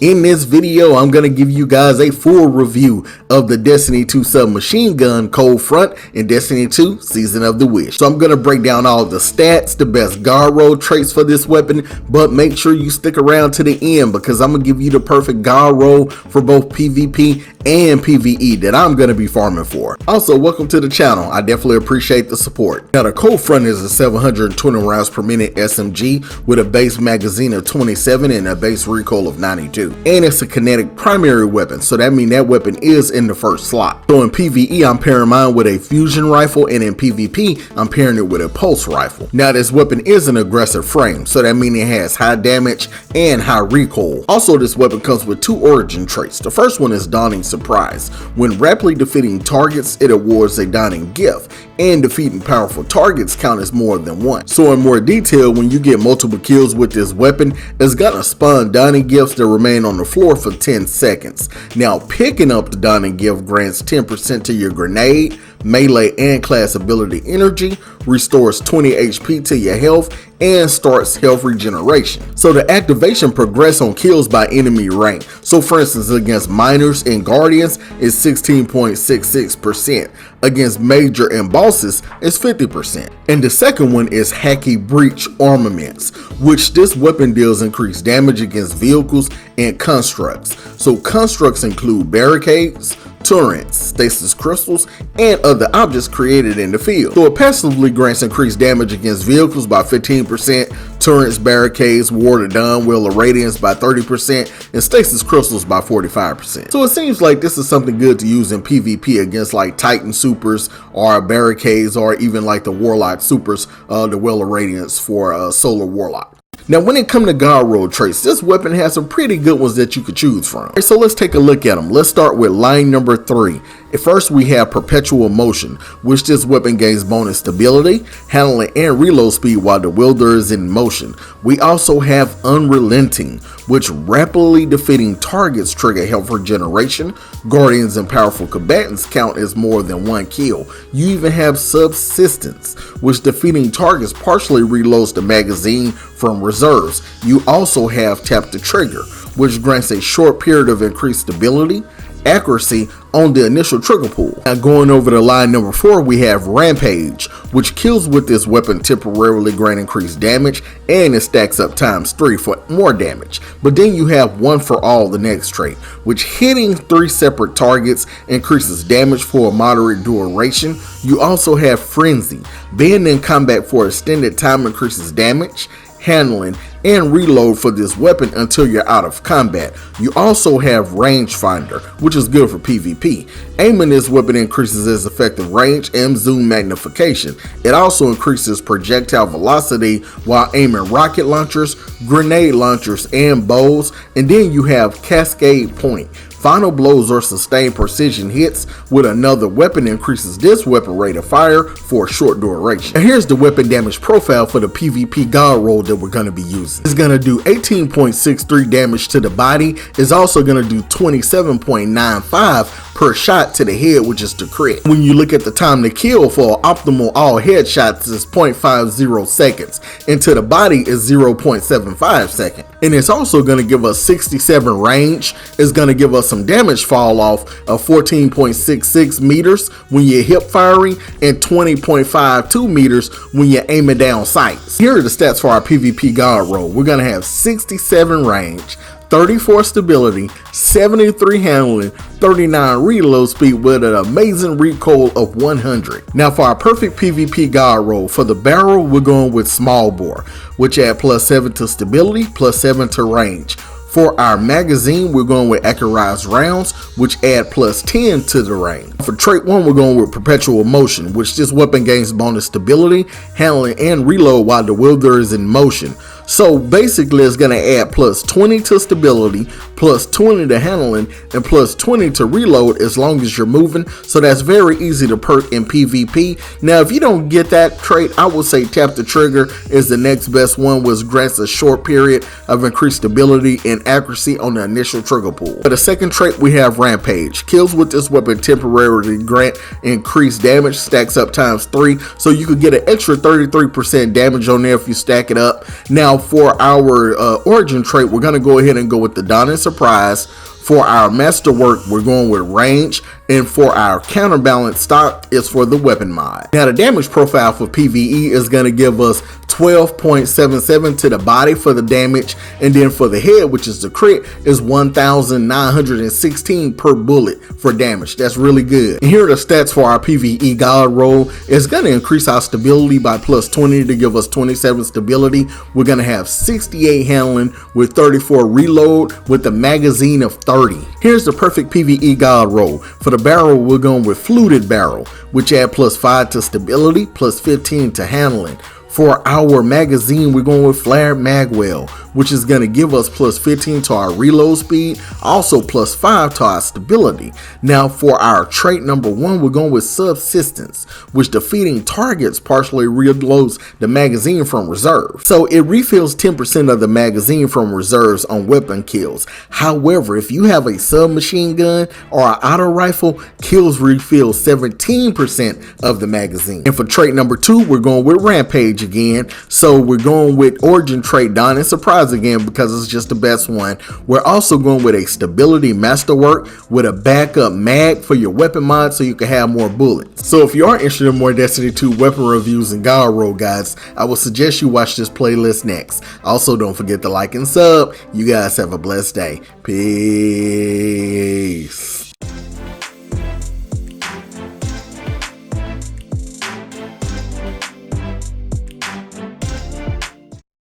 In this video, I'm going to give you guys a full review of the Destiny 2 submachine gun Cold Front in Destiny 2 Season of the Wish. So I'm going to break down all the stats, the best God Roll traits for this weapon, but make sure you stick around to the end because I'm going to give you the perfect God Roll for both PvP and PvE that I'm going to be farming for. Also, welcome to the channel. I definitely appreciate the support. Now, the Cold Front is a 720 rounds per minute SMG with a base magazine of 27 and a base recoil of 92. And it's a kinetic primary weapon, so that means that weapon is in the first slot. So in PvE, I'm pairing mine with a fusion rifle, and in PvP, I'm pairing it with a pulse rifle. Now, this weapon is an aggressive frame, so that means it has high damage and high recoil. Also, this weapon comes with two origin traits. The first one is Dawning Surprise. When rapidly defeating targets, it awards a Dawning Gift, and defeating powerful targets count as more than one. So in more detail, when you get multiple kills with this weapon, it's gonna spawn Dawning Gifts that remain on the floor for 10 seconds. Now, picking up the Dawning Gift grants 10% to your grenade, melee, and class ability energy, restores 20 HP to your health, and starts health regeneration. So the activation progresses on kills by enemy rank. So for instance, against miners and guardians is 16.66%. Against major and bosses is 50%. And the second one is Hacky Breach Armaments, which this weapon deals increased damage against vehicles and constructs. So constructs include barricades, turrets, stasis crystals, and other objects created in the field. So it passively grants increased damage against vehicles by 15%, turrets, barricades, Ward of Dawn, Wheel of Radiance by 30%, and stasis crystals by 45%. So it seems like this is something good to use in PvP against like Titan supers or barricades, or even like the Warlock supers, the Wheel of Radiance for Solar Warlock. Now, when it comes to God Roll traits, this weapon has some pretty good ones that you could choose from. Right, so let's take a look at them. Let's start with line number 3. At first, we have Perpetual Motion, which this weapon gains bonus stability, handling, and reload speed while the wielder is in motion. We also have Unrelenting, which rapidly defeating targets trigger health regeneration. Guardians and powerful combatants count as more than one kill. You even have Subsistence, which defeating targets partially reloads the magazine from reserves. You also have Tap the Trigger, which grants a short period of increased stability, accuracy on the initial trigger pull. Now, going over to line number 4, we have Rampage, which kills with this weapon temporarily grant increased damage, and it stacks up ×3 for more damage. But then you have One for All, the next trait, which hitting 3 separate targets increases damage for a moderate duration. You also have Frenzy, being in combat for extended time increases damage, handling, and reload for this weapon until you're out of combat. You also have Rangefinder, which is good for PvP. Aiming this weapon increases its effective range and zoom magnification. It also increases projectile velocity while aiming rocket launchers, grenade launchers, and bows. And then you have Cascade Point. Final blows or sustained precision hits with another weapon increases this weapon rate of fire for a short duration. And here's the weapon damage profile for the PvP God Roll that we're going to be using. It's going to do 18.63 damage to the body. It's also going to do 27.95 per shot to the head, which is the crit. When you look at the time to kill for optimal all headshots, is 0.50 seconds, and to the body is 0.75 seconds. And it's also going to give us 67 range. It's going to give us some damage fall off of 14.66 meters when you're hip firing and 20.52 meters when you're aiming down sights. Here are the stats for our PvP God Roll. We're going to have 67 range, 34 stability, 73 handling, 39 reload speed with an amazing recoil of 100. Now, for our perfect PvP God Roll, for the barrel, we're going with Small Bore, which add +7 to stability, +7 to range. For our magazine, we're going with Accurized Rounds, which add +10 to the range. For trait 1, we're going with Perpetual Motion, which this weapon gains bonus stability, handling, and reload while the wielder is in motion. So basically, it's going to add +20 to stability, +20 to handling, and +20 to reload as long as you're moving. So that's very easy to perk in PvP. Now, if you don't get that trait, I would say Tap the Trigger is the next best one, which grants a short period of increased stability and accuracy on the initial trigger pull. For the second trait, we have Rampage. Kills with this weapon temporarily grant increased damage, stacks up ×3, so you could get an extra 33% damage on there if you stack it up. Now, for our origin trait, we're going to go ahead and go with the Dawn and Surprise. For our masterwork, we're going with range, and for our counterbalance stock is for the weapon mod. Now the damage profile for PvE is going to give us 12.77 to the body for the damage, and then for the head, which is the crit, is 1,916 per bullet for damage. That's really good. And here are the stats for our PvE God Roll. It's going to increase our stability by plus 20 to give us 27 stability. We're going to have 68 handling with 34 reload with a magazine of 30. Here's the perfect PvE God Roll. For the barrel, we're going with fluted barrel, which add plus 5 to stability, plus 15 to handling. For our magazine, we're going with flared magwell, which is going to give us plus 15 to our reload speed, also plus 5 to our stability. Now for our trait number 1, we're going with subsistence, which defeating targets partially reloads the magazine from reserve. So it refills 10% of the magazine from reserves on weapon kills. However, if you have a submachine gun or an auto rifle, kills refill 17% of the magazine. And for trait number 2, we're going with rampage again. So we're going with origin trait Dawn and Surprise again because it's just the best one. We're also going with a stability masterwork with a backup mag for your weapon mod so you can have more bullets. So if you are interested in more Destiny 2 weapon reviews and God Roll guides, I would suggest you watch this playlist next. Also, don't forget to like and sub. You guys have a blessed day. Peace.